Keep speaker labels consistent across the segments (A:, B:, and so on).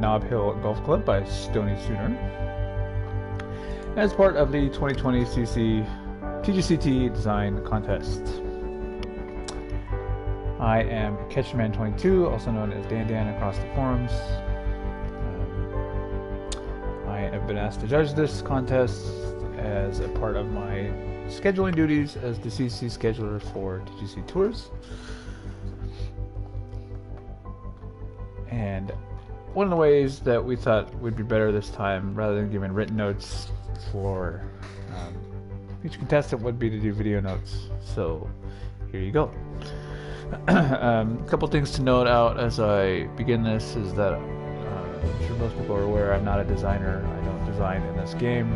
A: Nob Hill Golf Club by Stony Sooner as part of the 2020 TGCT Design Contest. I am Catchman22, also known as Dan across the forums. I have been asked to judge this contest as a part of my scheduling duties as the CC scheduler for TGC Tours. And one of the ways that we thought would be better this time, rather than giving written notes for each contestant, would be to do video notes. So here you go. A couple things to note out as I begin this is that I'm sure most people are aware I'm not a designer. I don't design in this game.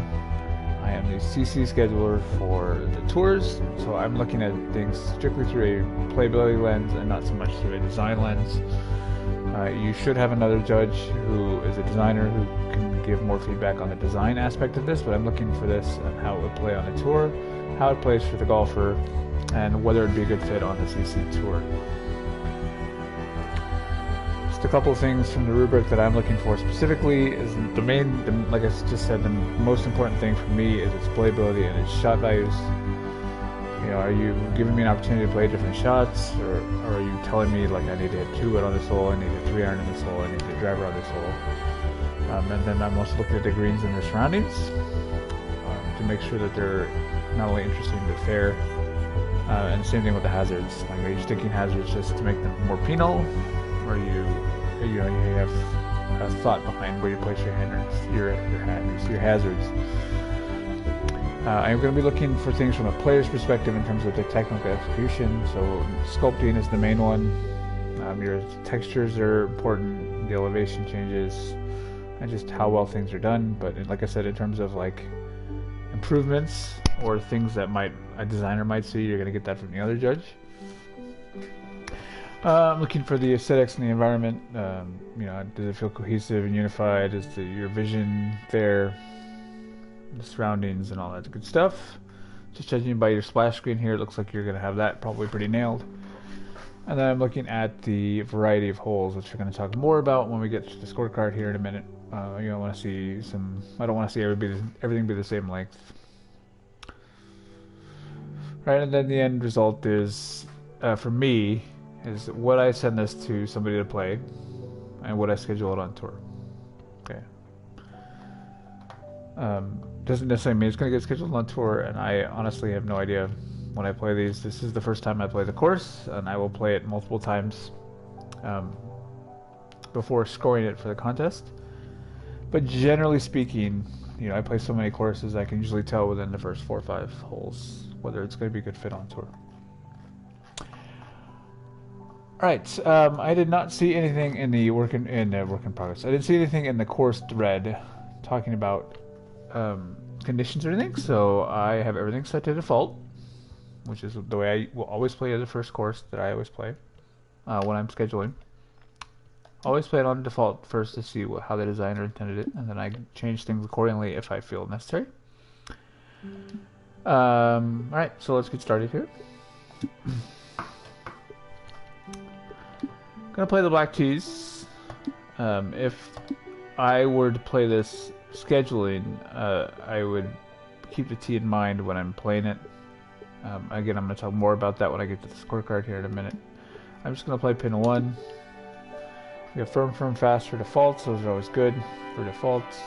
A: I am the CC scheduler for the tours, so I'm looking at things strictly through a playability lens and not so much through a design lens. You should have another judge who is a designer who can give more feedback on the design aspect of this, but I'm looking for this and how it would play on the tour, how it plays for the golfer, and whether it would be a good fit on the CC tour. Just a couple of things from the rubric that I'm looking for specifically is like I just said, the most important thing for me is its playability and its shot values. You know, are you giving me an opportunity to play different shots, or are you telling me like I need to hit 2-wood on this hole, I need a 3-iron in this hole, I need a driver on this hole? And then I'm also looking at the greens and their surroundings to make sure that they're not only interesting but fair. And the same thing with the hazards. Like, are you sticking hazards just to make them more penal, or you have a thought behind where you place your hazards? I'm going to be looking for things from a player's perspective in terms of their technical execution. So sculpting is the main one. Your textures are important, the elevation changes, and just how well things are done. But like I said, in terms of like improvements or things that a designer might see, you're going to get that from the other judge. I'm looking for the aesthetics and the environment. Does it feel cohesive and unified? Is your vision there? The surroundings and all that good stuff. Just judging by your splash screen here, it looks like you're going to have that probably pretty nailed. And then I'm looking at the variety of holes, which we're going to talk more about when we get to the scorecard here in a minute. I don't want to see everything be the same length. Right, and then the end result is, for me, is would I send this to somebody to play, and would I schedule it on tour? Okay. Doesn't necessarily mean it's going to get scheduled on tour, and I honestly have no idea when I play these. This is the first time I play the course, and I will play it multiple times before scoring it for the contest. But generally speaking, I play so many courses I can usually tell within the first 4 or 5 holes whether it's going to be a good fit on tour. Alright, I did not see anything in the work in progress. I didn't see anything in the course thread talking about conditions or anything, so I have everything set to default, which is the way I will always play the first course that I always play when I'm scheduling. Always play it on default first to see how the designer intended it, and then I change things accordingly if I feel necessary. Alright, so let's get started here. Gonna play the black tees. If I were to play this scheduling, I would keep the tee in mind when I'm playing it. Again, I'm going to talk more about that when I get to the scorecard here in a minute. I'm just going to play pin 1. We have firm, fast for defaults. Those are always good for defaults.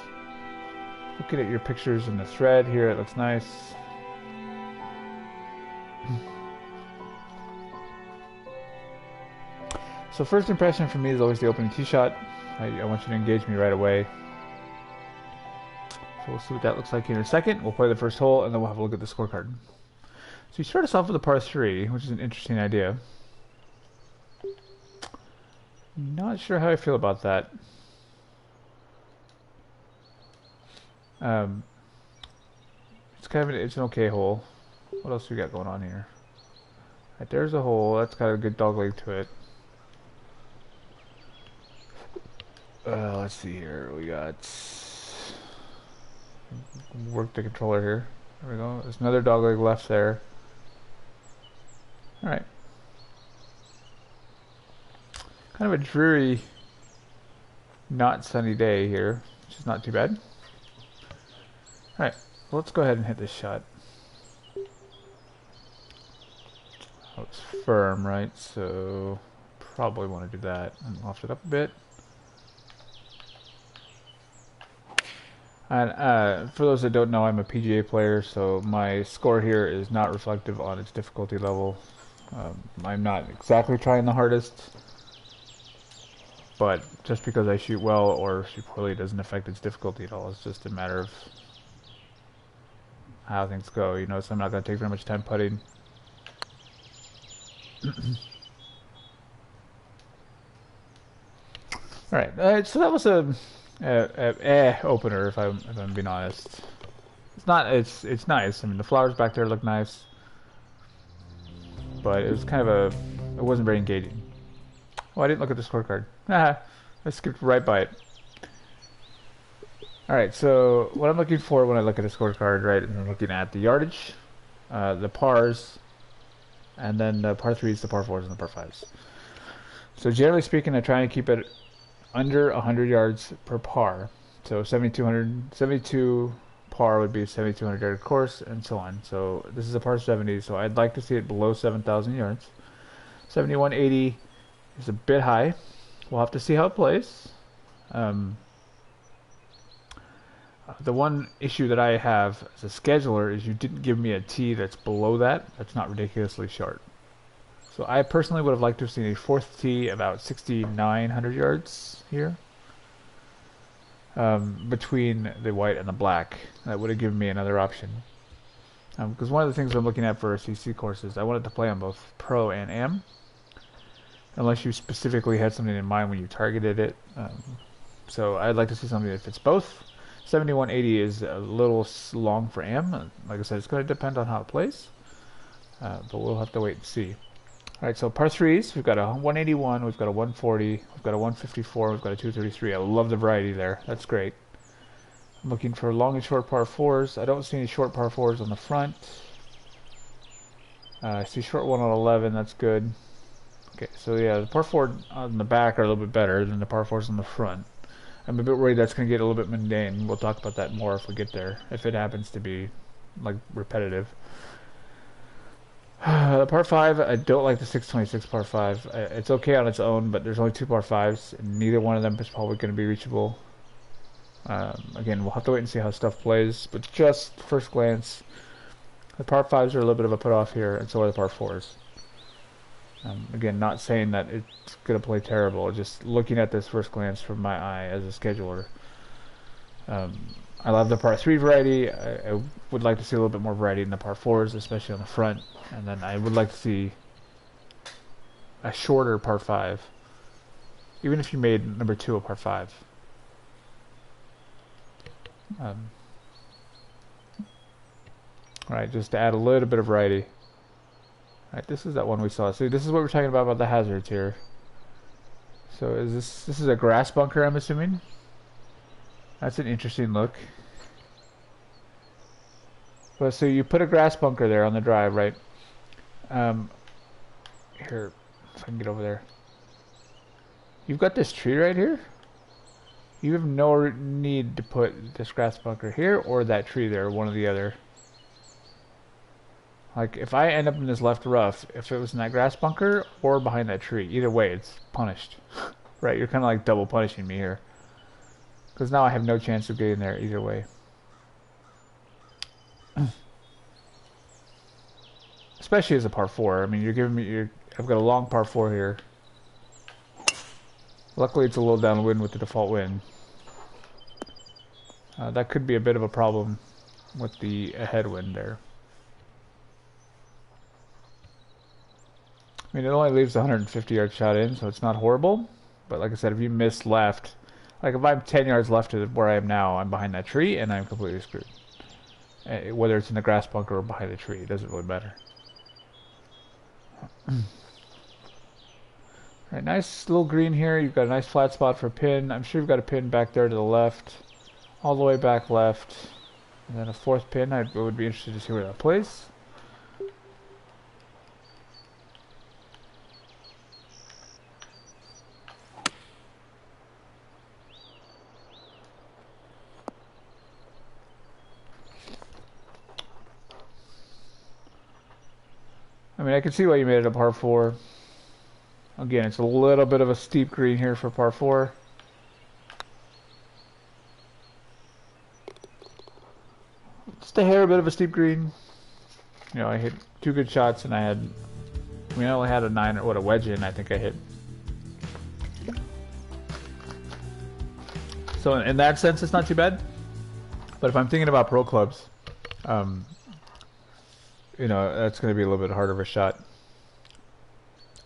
A: Looking at your pictures in the thread here, it looks nice. So first impression for me is always the opening tee shot. I want you to engage me right away. So we'll see what that looks like here in a second. We'll play the first hole, and then we'll have a look at the scorecard. So you start us off with a par 3, which is an interesting idea. Not sure how I feel about that. It's an okay hole. What else we got going on here? Right, there's a hole. That's got a good dog leg to it. Let's see here. We got... work the controller here. There we go. There's another dog leg left there. Alright. Kind of a dreary not sunny day here, which is not too bad. Alright, well, let's go ahead and hit this shot. Oh, it's firm, right? So probably want to do that and loft it up a bit. And for those that don't know, I'm a PGA player, so my score here is not reflective on its difficulty level. I'm not exactly trying the hardest, but just because I shoot well or shoot poorly doesn't affect its difficulty at all. It's just a matter of how things go, you know, so I'm not going to take very much time putting. Alright, so that was a opener, if I'm being honest. It's nice. I mean, the flowers back there look nice, but it was kind of it wasn't very engaging. Oh, I didn't look at the scorecard. Haha, I skipped right by it. Alright, so what I'm looking for when I look at a scorecard, right, and I'm looking at the yardage, the pars, and then the par 3s, the par 4s, and the par 5s. So generally speaking, I try and keep it under 100 yards per par. So 72 par would be a 7,200 yard course, and so on. So this is a par 70, so I'd like to see it below 7,000 yards. 7180 is a bit high. We'll have to see how it plays. The one issue that I have as a scheduler is you didn't give me a tee that's below that. That's not ridiculously short. So I personally would have liked to have seen a fourth tee about 6,900 yards here. Between the white and the black. That would have given me another option. Because one of the things I'm looking at for CC courses, I wanted to play on both Pro and Am. Unless you specifically had something in mind when you targeted it. So I'd like to see something that fits both. 7180 is a little long for Am. Like I said, it's going to depend on how it plays. But we'll have to wait and see. Alright, so par 3s, we've got a 181, we've got a 140, we've got a 154, we've got a 233. I love the variety there. That's great. I'm looking for long and short par 4s. I don't see any short par 4s on the front. I see short one on 11, that's good. Okay, so yeah, the par 4 on the back are a little bit better than the par 4s on the front. I'm a bit worried that's going to get a little bit mundane. We'll talk about that more if we get there, if it happens to be, like, repetitive. The par 5, I don't like the 626 par 5. It's okay on its own, but there's only 2 par 5s, and neither one of them is probably going to be reachable. Again, we'll have to wait and see how stuff plays, but just first glance, the par 5s are a little bit of a put-off here, and so are the par 4s. Again, not saying that it's going to play terrible, just looking at this first glance from my eye as a scheduler. I love the par 3 variety. I would like to see a little bit more variety in the par 4s, especially on the front. And then I would like to see a shorter par 5. Even if you made number 2 a par 5. Alright, just to add a little bit of variety. Alright, this is that one we saw. See, this is what we're talking about the hazards here. So is this is a grass bunker, I'm assuming? That's an interesting look. Well, so you put a grass bunker there on the drive, right? Here, if I can get over there. You've got this tree right here. You have no need to put this grass bunker here or that tree there, one or the other. Like, if I end up in this left rough, if it was in that grass bunker or behind that tree, either way, it's punished. Right, you're kind of like double punishing me here. Because now I have no chance of getting there either way. Especially as a par 4. I mean, you're giving me... I've got a long par 4 here. Luckily, it's a little downwind with the default wind. That could be a bit of a problem with the headwind there. I mean, it only leaves a 150-yard shot in, so it's not horrible. But like I said, if you miss left... Like, if I'm 10 yards left of where I am now, I'm behind that tree, and I'm completely screwed. Whether it's in the grass bunker or behind the tree, it doesn't really matter. Alright, nice little green here. You've got a nice flat spot for a pin. I'm sure you've got a pin back there to the left. All the way back left. And then a fourth pin. I would be interested to see where that plays. I mean, I can see why you made it a par 4. Again, it's a little bit of a steep green here for par 4. Just a hair bit of a steep green. You know, I hit 2 good shots and I only had a 9 or a wedge in, I think I hit. So in that sense, it's not too bad. But if I'm thinking about pro clubs, you know, that's going to be a little bit harder of a shot.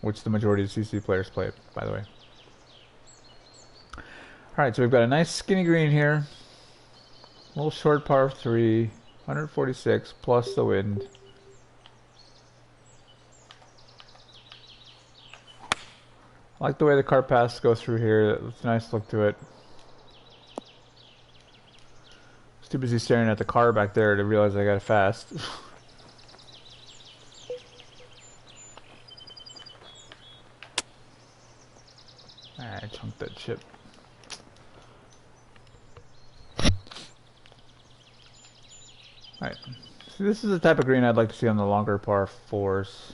A: Which the majority of CC players play, by the way. Alright, so we've got a nice skinny green here. A little short par 3. 146 plus the wind. I like the way the cart paths go through here. It's a nice look to it. I was too busy staring at the car back there to realize I got it fast. I chunked that chip. Alright. See, this is the type of green I'd like to see on the longer par 4s.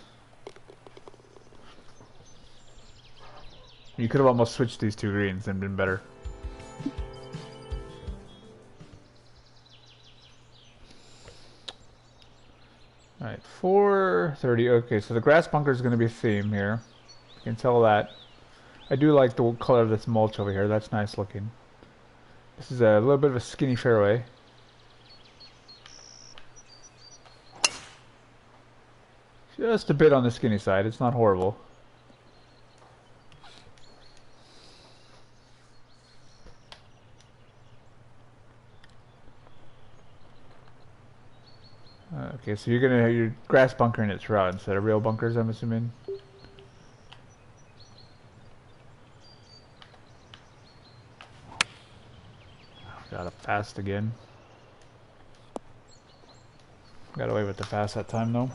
A: You could have almost switched these 2 greens and been better. Alright, 430. Okay, so the grass bunker is going to be a theme here. You can tell that. I do like the color of this mulch over here. That's nice looking. This is a little bit of a skinny fairway. Just a bit on the skinny side. It's not horrible. Okay, so you're gonna have your grass bunkering it throughout instead of real bunkers, I'm assuming. Got a fast again. Got away with the fast that time though.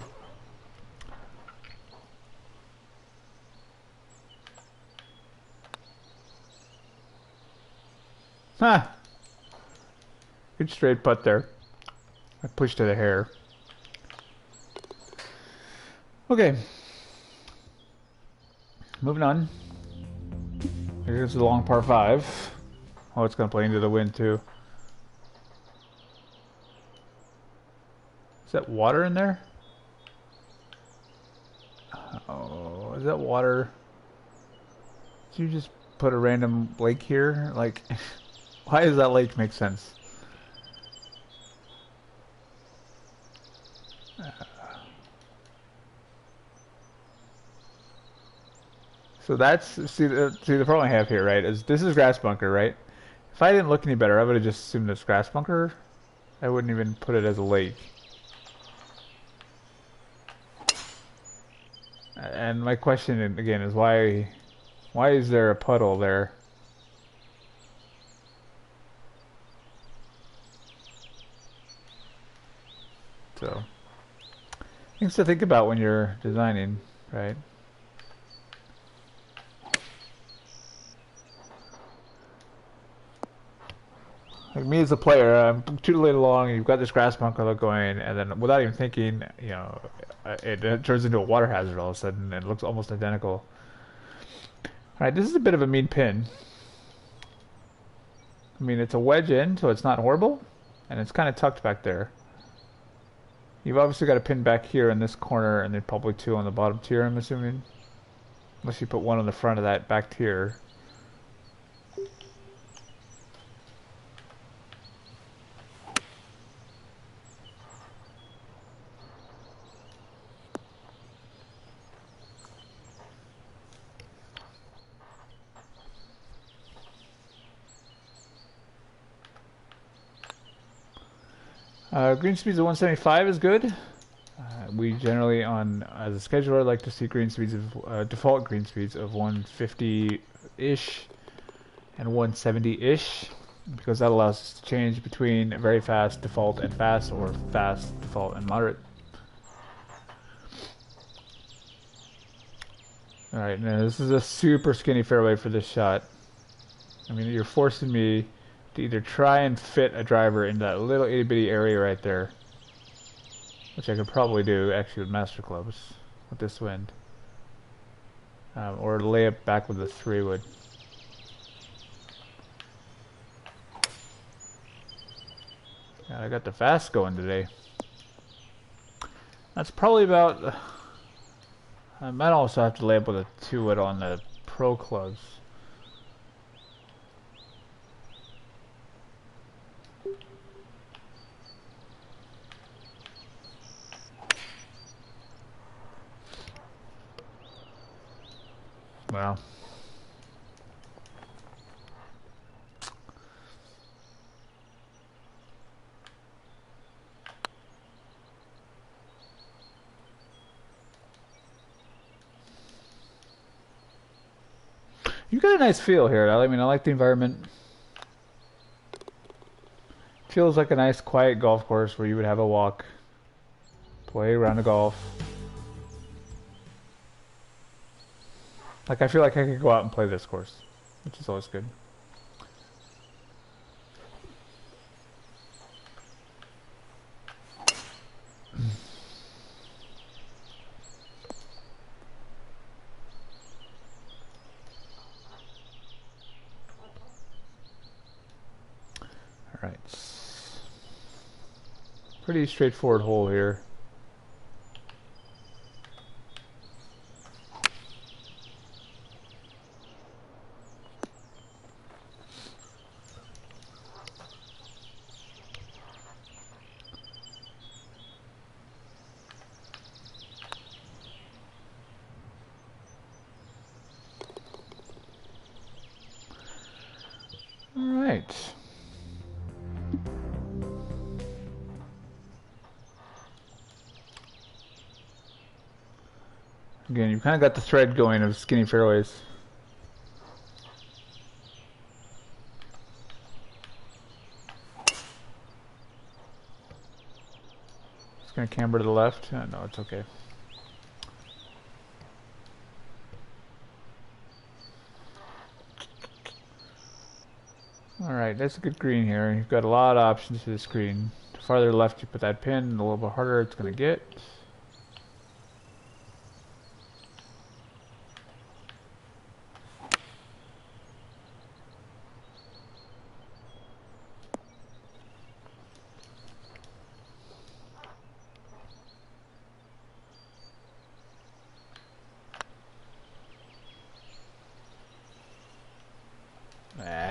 A: Ha! Good straight putt there. I pushed it a hair. Okay. Moving on. Here's the long par 5. Oh, it's gonna play into the wind too. Is that water in there? Oh, is that water? Did you just put a random lake here? Like, why does that lake make sense? So that's, see the problem I have here, right, is this is grass bunker, right? If I didn't look any better, I would have just assumed it's grass bunker. I wouldn't even put it as a lake. And my question again is why is there a puddle there? So, things to think about when you're designing, right? Like me as a player, I'm too late along, and you've got this grass bunker going, and then without even thinking, you know, it turns into a water hazard all of a sudden, and it looks almost identical. Alright, this is a bit of a mean pin. I mean, it's a wedge in, so it's not horrible, and it's kind of tucked back there. You've obviously got a pin back here in this corner, and then probably 2 on the bottom tier, I'm assuming. Unless you put 1 on the front of that back tier. Green speeds of 175 is good. We generally, as a scheduler, like to see green speeds of default green speeds of 150-ish and 170-ish, because that allows us to change between very fast, default, and fast, or fast, default, and moderate. Alright, now this is a super skinny fairway for this shot. I mean, you're forcing me to either try and fit a driver in that little itty bitty area right there, which I could probably do actually with master clubs, with this wind. Or lay it back with the 3-wood. God, I got the fast going today. That's probably about... I might also have to lay up with a 2-wood on the pro clubs. Well, you got a nice feel here. I mean, I like the environment. Feels like a nice, quiet golf course where you would have a walk, play around the golf. Like, I feel like I could go out and play this course, which is always good. Alright. Pretty straightforward hole here. Alright. Again, you've kind of got the thread going of skinny fairways. It's going to camber to the left. No, it's okay. Alright, that's a good green here. You've got a lot of options to this green. The farther left you put that pin, the little bit harder it's going to get.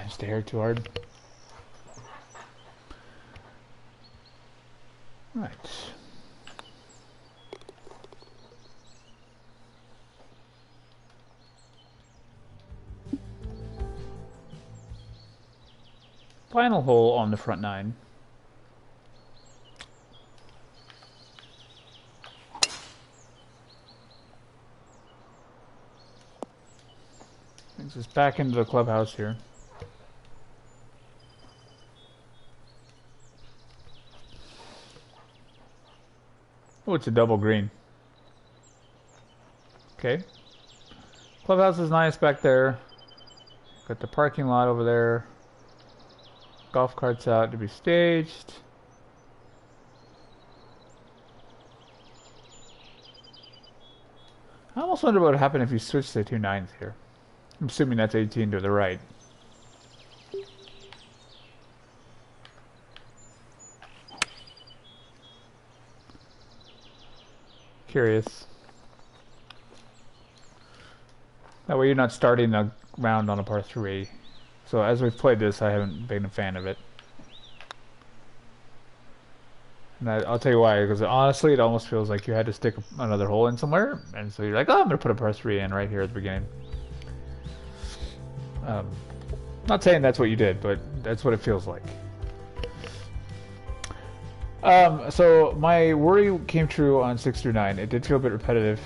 A: Just a hair too hard. Right. Final hole on the front 9. Brings us back into the clubhouse here. Oh, it's a double green. Okay. Clubhouse is nice back there. Got the parking lot over there. Golf carts out to be staged. I almost wonder what would happen if you switched the 2 9s here. I'm assuming that's 18 to the right. Curious. That way you're not starting a round on a par 3. So as we've played this, I haven't been a fan of it. And I'll tell you why, because honestly it almost feels like you had to stick another hole in somewhere, and so you're like, oh, I'm going to put a par 3 in right here at the beginning. Not saying that's what you did, but that's what it feels like. So my worry came true on 6 through 9. It did feel a bit repetitive.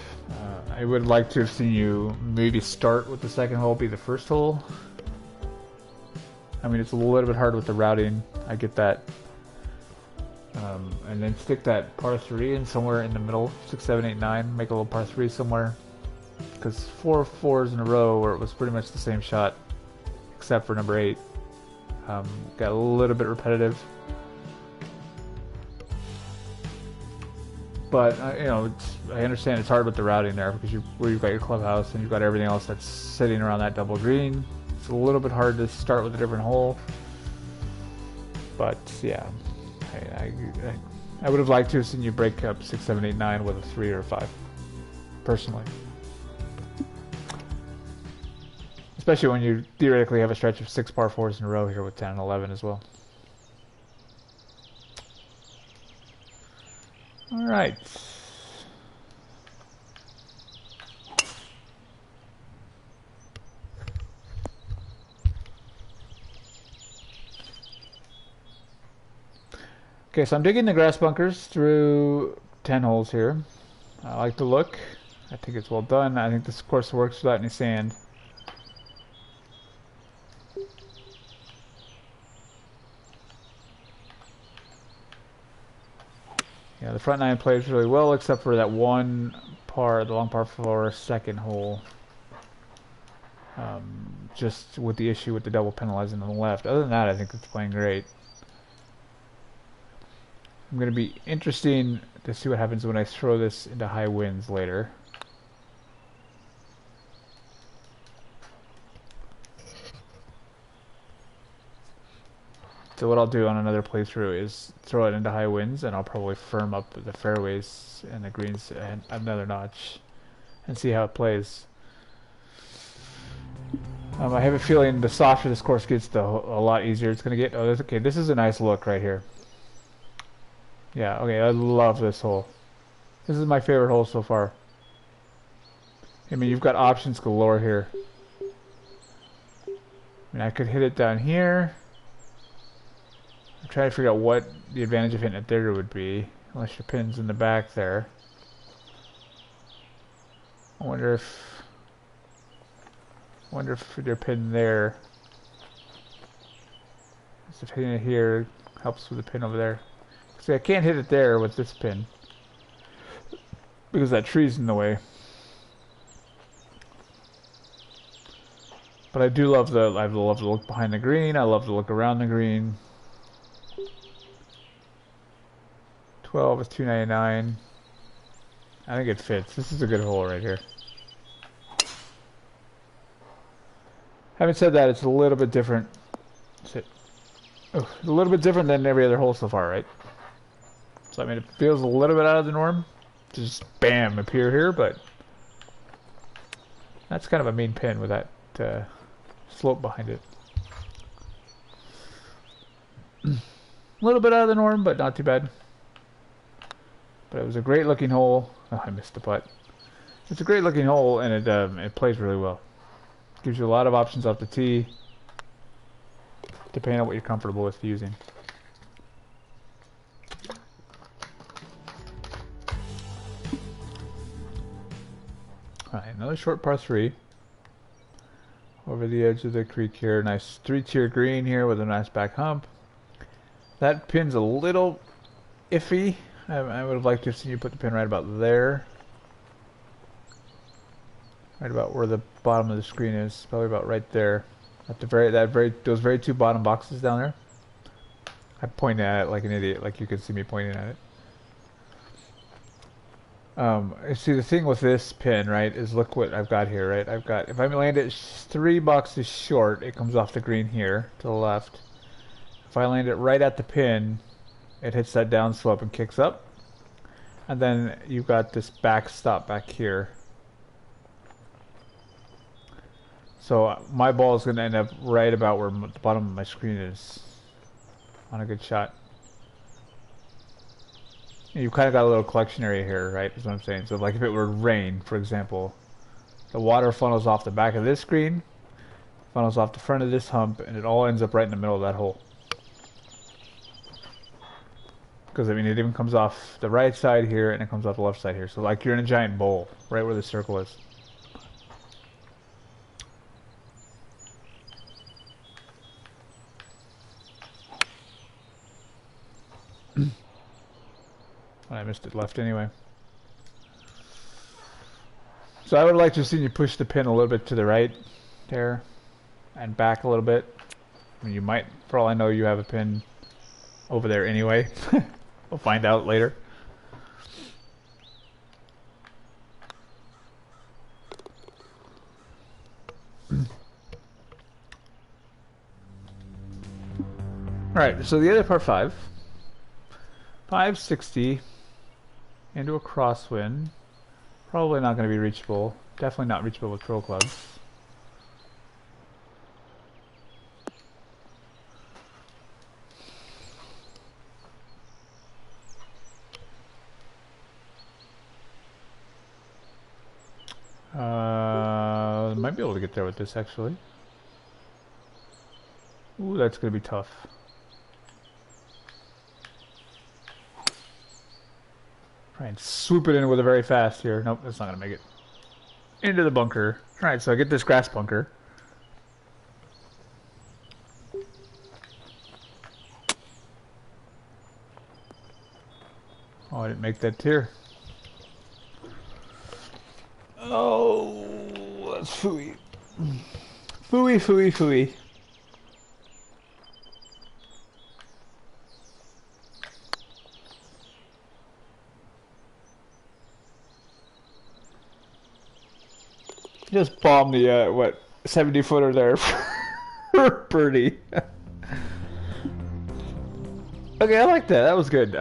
A: I would like to have seen you maybe start with the second hole, be the first hole. I mean, it's a little bit hard with the routing. I get that. And then stick that par 3 in somewhere in the middle, 6, 7, 8, 9. Make a little par 3 somewhere. Because 4 4s in a row where it was pretty much the same shot, except for number 8. Got a little bit repetitive. But you know, I understand it's hard with the routing there because you've got your clubhouse and you've got everything else that's sitting around that double green. It's a little bit hard to start with a different hole. But yeah, I would have liked to have seen you break up 6, 7, 8, 9 with a 3 or a 5, personally. Especially when you theoretically have a stretch of 6 par 4s in a row here with 10 and 11 as well. All right. Okay, so I'm digging the grass bunkers through 10 holes here. I like the look. I think it's well done. I think this course works without any sand. Yeah, the front 9 plays really well, except for that one par, the long par 4 second hole. Just with the issue with the double penalizing on the left. Other than that, I think it's playing great. I'm going to be interesting to see what happens when I throw this into high winds later. So what I'll do on another playthrough is throw it into high winds, and I'll probably firm up the fairways and the greens and another notch and see how it plays. I have a feeling the softer this course gets, a lot easier it's going to get. Oh, that's okay. This is a nice look right here. Yeah, okay, I love this hole. This is my favorite hole so far. I mean, you've got options galore here. I mean, I could hit it down here. I'm trying to figure out what the advantage of hitting it there would be, unless your pin's in the back there. I wonder if your pin there, if hitting it here helps with the pin over there. See, I can't hit it there with this pin because that tree's in the way. But I do love the look behind the green. I love the look around the green. 12 is 299. I think it fits. This is a good hole right here. Having said that, it's a little bit different. A little bit different than every other hole so far, right? So I mean, it feels a little bit out of the norm to just bam appear here, but that's kind of a mean pin with that slope behind it. A little bit out of the norm, but not too bad. But it was a great looking hole. Oh, I missed the putt. It's a great looking hole, and it plays really well. Gives you a lot of options off the tee, depending on what you're comfortable with using. Alright, another short par 3. Over the edge of the creek here. Nice 3-tier green here with a nice back hump. That pin's a little iffy. I would have liked to have seen you put the pin right about there. Right about where the bottom of the screen is. Probably about right there. At the those very two bottom boxes down there. I point at it like an idiot, like you can see me pointing at it. See, the thing with this pin, right, is look what I've got here, right? I've got, if I land it 3 boxes short, it comes off the green here to the left. If I land it right at the pin, it hits that down slope and kicks up. And then you've got this backstop back here. So my ball is going to end up right about where the bottom of my screen is on a good shot. You've kind of got a little collection area here, right, is what I'm saying. So like if it were rain, for example, the water funnels off the back of this screen, funnels off the front of this hump, and it all ends up right in the middle of that hole. Because I mean, it even comes off the right side here, and it comes off the left side here. So like you're in a giant bowl, right where the circle is. I missed it left anyway. So I would like to have seen you push the pin a little bit to the right there and back a little bit. I mean, you might, for all I know, you have a pin over there anyway. We'll find out later. Alright, so the other par 5. 560 into a crosswind. Probably not going to be reachable. Definitely not reachable with pro clubs. Might be able to get there with this actually. Ooh, that's going to be tough. Try and swoop it in with it very fast here. Nope, that's not going to make it. Into the bunker. Alright, so I get this grass bunker. Oh, I didn't make that tier. Oh, that's phooey. Phooey, phooey, phooey. Just bomb the, what, 70 footer there for birdie. Okay, I like that. That was good.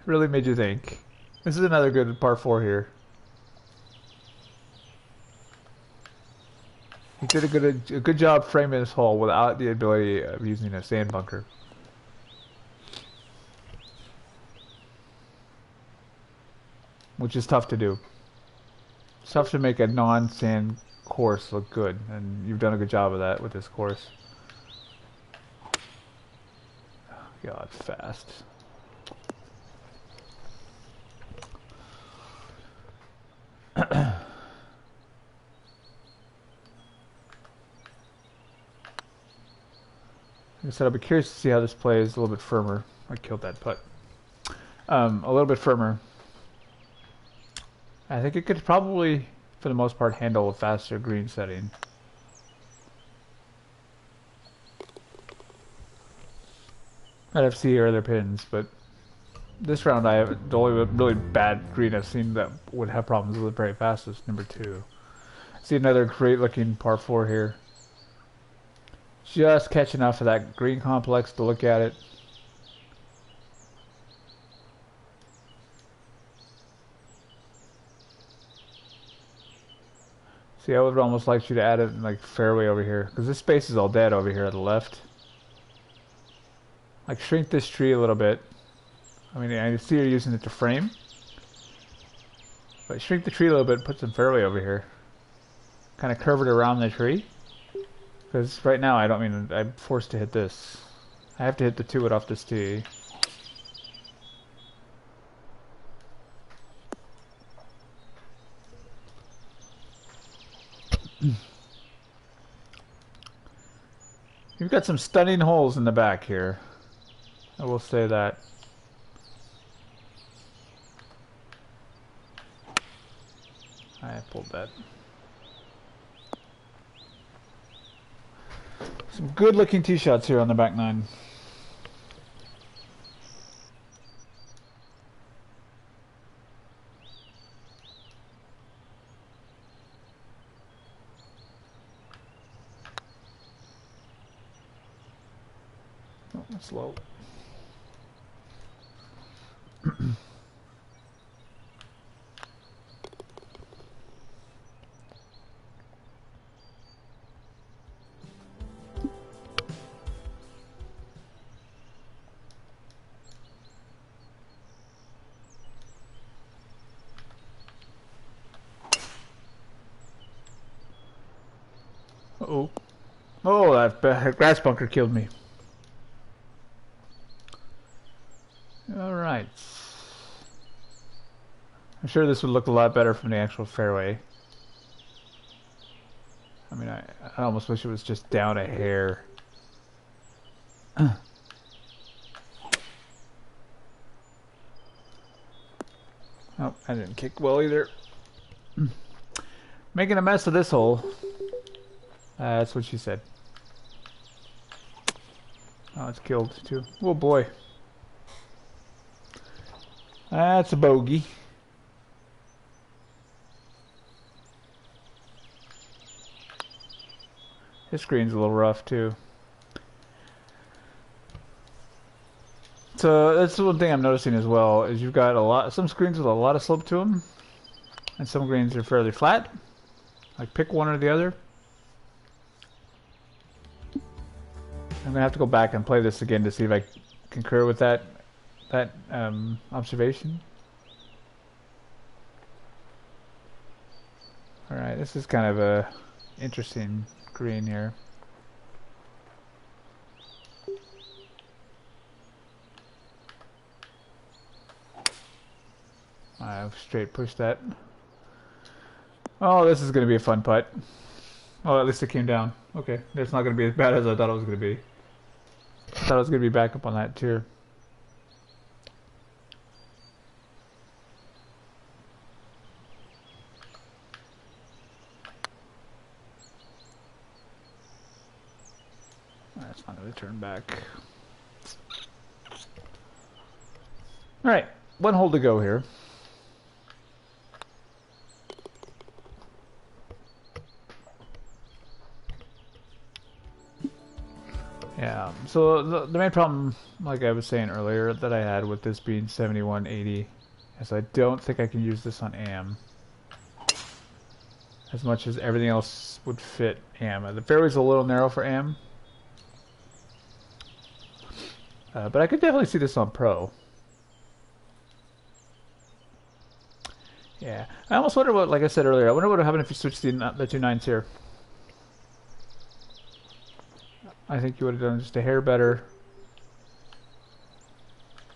A: Really made you think. This is another good par 4 here. He did a good job framing this hole without the ability of using a sand bunker. Which is tough to do. It's tough to make a non-sand course look good, and you've done a good job of that with this course. God, fast. Like I said, I'll be curious to see how this plays a little bit firmer. I killed that putt. A little bit firmer. I think it could probably, for the most part, handle a faster green setting. I'd have to see your other pins, but this round the only really bad green I've seen that would have problems with it very fast is number 2. See another great looking par 4 here. Just catch enough of that green complex to look at it. See, I would almost like you to add it in like fairway over here, because this space is all dead over here at the left. Like shrink this tree a little bit. I mean, I see you're using it to frame, but shrink the tree a little bit and put some fairway over here. Kind of curve it around the tree. Because right now I'm forced to hit this. I have to hit the 2-wood off this tee. You've got some stunning holes in the back here. I will say that. I pulled that. Some good looking tee shots here on the back 9. Oh, that's low. Uh-oh. Oh, that grass bunker killed me. Alright. I'm sure this would look a lot better from the actual fairway. I mean, I almost wish it was just down a hair. Oh, I didn't kick well either. Making a mess of this hole. That's what she said. Oh, it's killed too. Oh boy. That's a bogey. This screen's a little rough too. So that's one thing I'm noticing as well, is you've got some screens with a lot of slope to them, and some screens are fairly flat. Like pick one or the other. I'm gonna have to go back and play this again to see if I concur with that observation. All right, this is kind of a interesting green here. I've straight pushed that. Oh, this is going to be a fun putt. Oh, at least it came down. Okay, it's not going to be as bad as I thought it was going to be. I thought I was going to be back up on that tier. That's not going to turn back. Alright, one hole to go here. Yeah, so the main problem, like I was saying earlier, that I had with this being 7180 is I don't think I can use this on AM as much as everything else would fit AM. The fairway's a little narrow for AM, but I could definitely see this on Pro. Yeah, I almost wonder what, like I said earlier, I wonder what would happen if you switched the two nines here. I think you would have done just a hair better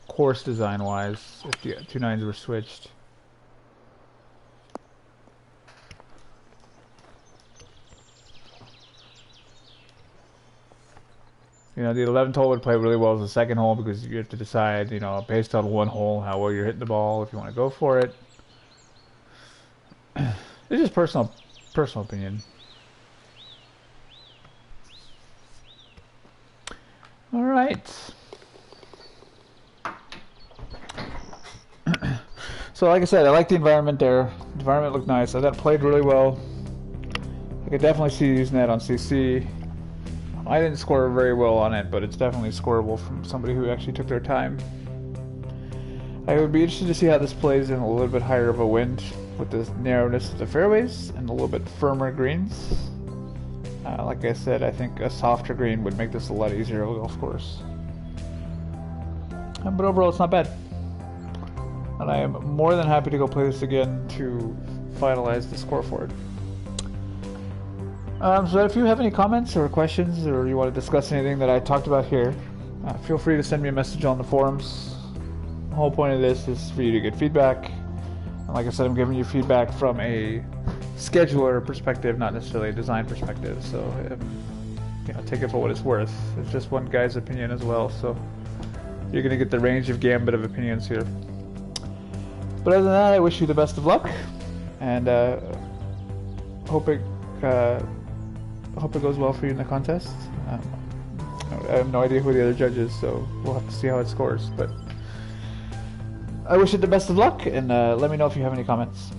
A: course design wise if the two nines were switched. You know, the 11th hole would play really well as the second hole because you have to decide, you know, based on one hole, how well you're hitting the ball, if you want to go for it. It's just personal opinion. All right. So like I said, I like the environment there. The environment looked nice. I thought it played really well. I could definitely see using that on CC. I didn't score very well on it, but it's definitely scoreable from somebody who actually took their time. I would be interested to see how this plays in a little bit higher of a wind with the narrowness of the fairways and a little bit firmer greens. Like I said, I think a softer green would make this a lot easier of a golf course. But overall, it's not bad. And I am more than happy to go play this again to finalize the score for it. So if you have any comments or questions, or you want to discuss anything that I talked about here, feel free to send me a message on the forums. The whole point of this is for you to get feedback. And like I said, I'm giving you feedback from a scheduler perspective, not necessarily a design perspective. So, you know, take it for what it's worth. It's just one guy's opinion as well. So you're going to get the range of gambit of opinions here. But other than that, I wish you the best of luck, and hope it goes well for you in the contest. I have no idea who the other judge is, so we'll have to see how it scores. But I wish it the best of luck, and let me know if you have any comments.